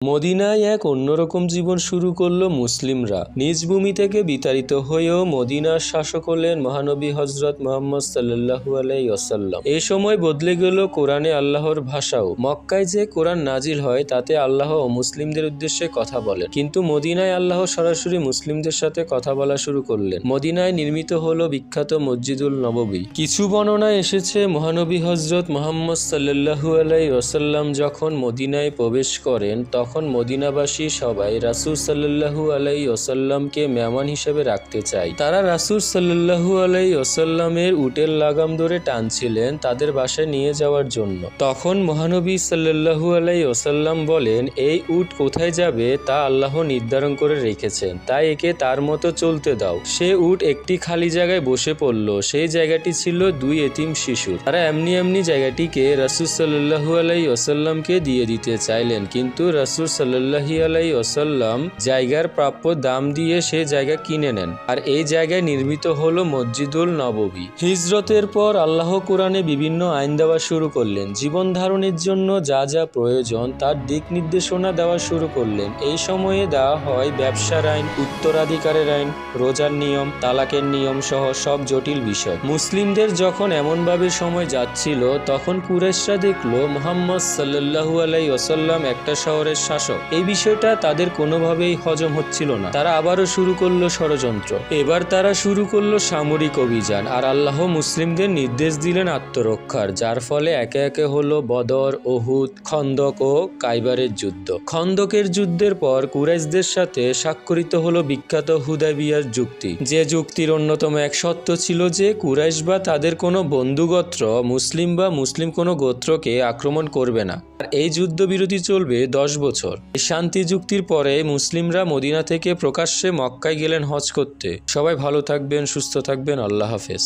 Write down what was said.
মদিনায় এক অন্যরকম জীবন শুরু করল মুসলিমরা। নিজ ভূমি থেকে বিতাড়িত হয়েও মদিনার শাসক হলেন মহানবী হজরত মুহাম্মদ সাল্লাল্লাহু আলাইহি ওয়াসাল্লাম। এই সময় বদলে গেল কোরআনে আল্লাহর ভাষাও। মক্কায় যে কোরআন নাজিল হয় তাতে আল্লাহ মুসলিমদের উদ্দেশ্যে কথা বলেন, কিন্তু মদিনায় আল্লাহ সরাসরি মুসলিমদের সাথে কথা বলা শুরু করলেন। মদিনায় নির্মিত হলো বিখ্যাত মসজিদুল নববী। কিছু বর্ণনায় এসেছে মহানবী হজরত মুহাম্মদ সাল্লাল্লাহু আলাইহি ওয়াসাল্লাম যখন মদিনায় প্রবেশ করেন তখন মদিনাবাসী সবাই রাসূল সাল্লাল্লাহু আলাইহি ওয়াসাল্লামকে মেহমান হিসেবে রাখতে চায়। তারা রাসূল সাল্লাল্লাহু আলাইহি ওয়াসাল্লামের উটের লাগাম ধরে টানছিলেন তাদের বাসায় নিয়ে যাওয়ার জন্য। তখন মহানবী সাল্লাল্লাহু আলাইহি ওয়াসাল্লাম বলেন, এই উট কোথায় যাবে তা আল্লাহ নির্ধারণ করে রেখেছেন, তাই একে তার মতো চলতে দাও। সে উট একটি খালি জায়গায় বসে পড়ল। সেই জায়গাটি ছিল দুই এতিম শিশু। তারা এমনি জায়গাটিকে রাসূল সাল্লাল্লাহু আলাইহি ওয়াসাল্লামকে দিয়ে দিতে চাইলেন, কিন্তু রাসূল সাল্লাল্লাহু আলাইহি ওয়াসাল্লাম জায়গার প্রাপ্য দাম দিয়ে সে জায়গা কিনে নেন, আর এই জায়গায় নির্মিত হলো মসজিদুল নববী। হিজরতের পর আল্লাহ কোরআনে বিভিন্ন আইন দেওয়া শুরু করলেন। জীবন ধারণের জন্য যা যা প্রয়োজন তার দিক নির্দেশনা দেওয়া শুরু করলেন। এই সময়ে দেওয়া হয় ব্যবসার আইন, উত্তরাধিকারের আইন, রোজার নিয়ম, তালাকের নিয়ম সহ সব জটিল বিষয়। মুসলিমদের যখন এমনভাবে সময় যাচ্ছিল তখন কুরাইশরা দেখলো মুহাম্মদ সাল্লাল্লাহু আলাইহি ওয়াসাল্লাম একটা শহরের শাসক। এই বিষয়টা তাদের কোনোভাবেই হজম হচ্ছিল না। তারা আবারও শুরু করলো ষড়যন্ত্র। এবার তারা শুরু করলো সামরিক অভিযান, আর আল্লাহ মুসলিমদের নির্দেশ দিলেন আত্মরক্ষার, যার ফলে একে একে হলো বদর, উহুদ, খন্দক ও কায়বারের যুদ্ধ। খন্দকের যুদ্ধের পর কুরাইশদের সাথে স্বাক্ষরিত হলো বিখ্যাত হুদায়বিয়ার চুক্তি। যে চুক্তির অন্যতম এক শর্ত ছিল যে কুরাইশ বা তাদের কোনো বন্ধুগোত্র মুসলিম বা মুসলিম কোনো গোত্রকে আক্রমণ করবে না। আর এই যুদ্ধবিরতি চলবে 10 বছর। এই শান্তি চুক্তির পরে মুসলিমরা মদিনা থেকে প্রকাশ্যে মক্কায় গেলেন হজ করতে। সবাই ভালো থাকবেন, সুস্থ থাকবেন, আল্লাহ হাফেজ।